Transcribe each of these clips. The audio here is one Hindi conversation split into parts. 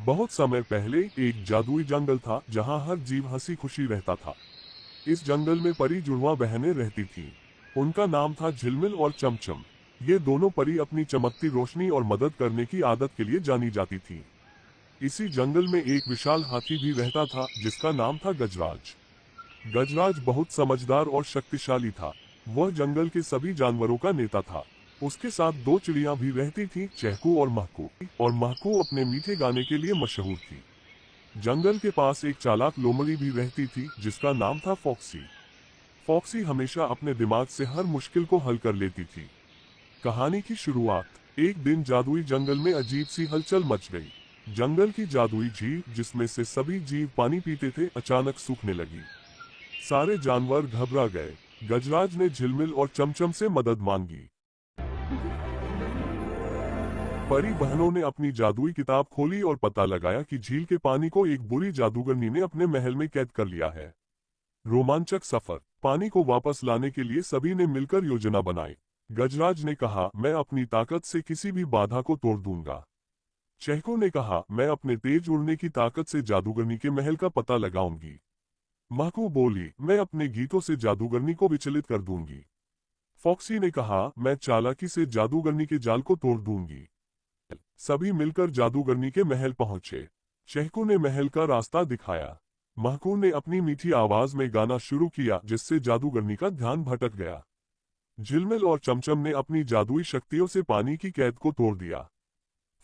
बहुत समय पहले एक जादुई जंगल था जहां हर जीव हंसी खुशी रहता था। इस जंगल में परी जुड़वा बहनें रहती थीं। उनका नाम था झिलमिल और चमचम। ये दोनों परी अपनी चमकती रोशनी और मदद करने की आदत के लिए जानी जाती थीं। इसी जंगल में एक विशाल हाथी भी रहता था जिसका नाम था गजराज। गजराज बहुत समझदार और शक्तिशाली था। वह जंगल के सभी जानवरों का नेता था। उसके साथ दो चिड़ियां भी रहती थीं, चहकू और महकू। और महकू अपने मीठे गाने के लिए मशहूर थी। जंगल के पास एक चालाक लोमड़ी भी रहती थी जिसका नाम था फॉक्सी। फॉक्सी हमेशा अपने दिमाग से हर मुश्किल को हल कर लेती थी। कहानी की शुरुआत। एक दिन जादुई जंगल में अजीब सी हलचल मच गई। जंगल की जादुई झील जिसमें से सभी जीव पानी पीते थे अचानक सूखने लगी। सारे जानवर घबरा गए। गजराज ने झिलमिल और चमचम से मदद मांगी। परी बहनों ने अपनी जादुई किताब खोली और पता लगाया कि झील के पानी को एक बुरी जादूगरनी ने अपने महल में कैद कर लिया है। रोमांचक सफर। पानी को वापस लाने के लिए सभी ने मिलकर योजना बनाई। गजराज ने कहा, मैं अपनी ताकत से किसी भी बाधा को तोड़ दूंगा। चहको ने कहा, मैं अपने तेज उड़ने की ताकत से जादूगरनी के महल का पता लगाऊंगी। महकू बोली, मैं अपने गीतों से जादूगरनी को विचलित कर दूंगी। फॉक्सी ने कहा, मैं चालाकी से जादूगरनी के जाल को तोड़ दूंगी। सभी मिलकर जादूगरनी के महल पहुंचे। चहकू ने महल का रास्ता दिखाया। महकू ने अपनी मीठी आवाज में गाना शुरू किया जिससे जादूगरनी का ध्यान भटक गया। झिलमिल और चमचम ने अपनी जादुई शक्तियों से पानी की कैद को तोड़ दिया।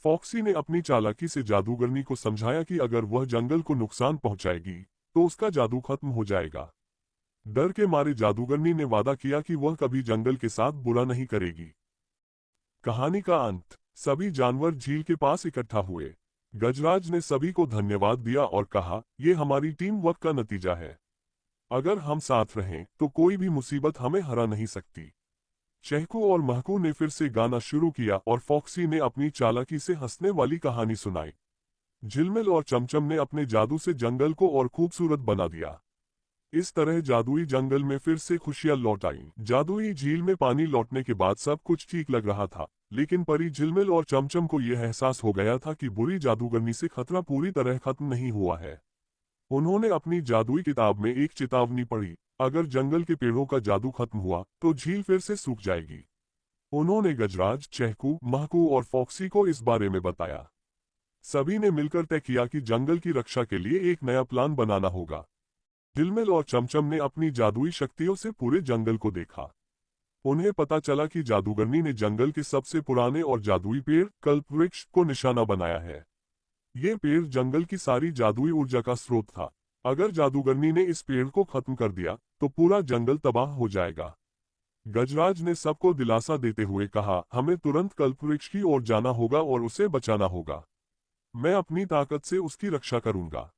फॉक्सी ने अपनी चालाकी से जादूगरनी को समझाया कि अगर वह जंगल को नुकसान पहुंचाएगी तो उसका जादू खत्म हो जाएगा। डर के मारे जादूगरनी ने वादा किया कि वह कभी जंगल के साथ बुरा नहीं करेगी। कहानी का अंत। सभी जानवर झील के पास इकट्ठा हुए। गजराज ने सभी को धन्यवाद दिया और कहा, ये हमारी टीम वर्क का नतीजा है। अगर हम साथ रहें तो कोई भी मुसीबत हमें हरा नहीं सकती। चहकू और महकू ने फिर से गाना शुरू किया और फॉक्सी ने अपनी चालाकी से हंसने वाली कहानी सुनाई। झिलमिल और चमचम ने अपने जादू से जंगल को और खूबसूरत बना दिया। इस तरह जादुई जंगल में फिर से खुशियां लौट आईं। जादुई झील में पानी लौटने के बाद सब कुछ ठीक लग रहा था, लेकिन परी झिलमिल और चमचम को यह एहसास हो गया था कि बुरी जादूगरनी से खतरा पूरी तरह खत्म नहीं हुआ है। उन्होंने अपनी जादुई किताब में एक चेतावनी पढ़ी, अगर जंगल के पेड़ों का जादू खत्म हुआ तो झील फिर से सूख जाएगी। उन्होंने गजराज, चहकू, महकू और फॉक्सी को इस बारे में बताया। सभी ने मिलकर तय किया कि जंगल की रक्षा के लिए एक नया प्लान बनाना होगा। झिलमिल और चमचम ने अपनी जादुई शक्तियों से पूरे जंगल को देखा। उन्हें पता चला कि जादूगरनी ने जंगल के सबसे पुराने और जादुई पेड़ कल्पवृक्ष को निशाना बनाया है। ये पेड़ जंगल की सारी जादुई ऊर्जा का स्रोत था। अगर जादूगरनी ने इस पेड़ को खत्म कर दिया तो पूरा जंगल तबाह हो जाएगा। गजराज ने सबको दिलासा देते हुए कहा, हमें तुरंत कल्पवृक्ष की ओर जाना होगा और उसे बचाना होगा। मैं अपनी ताकत से उसकी रक्षा करूंगा।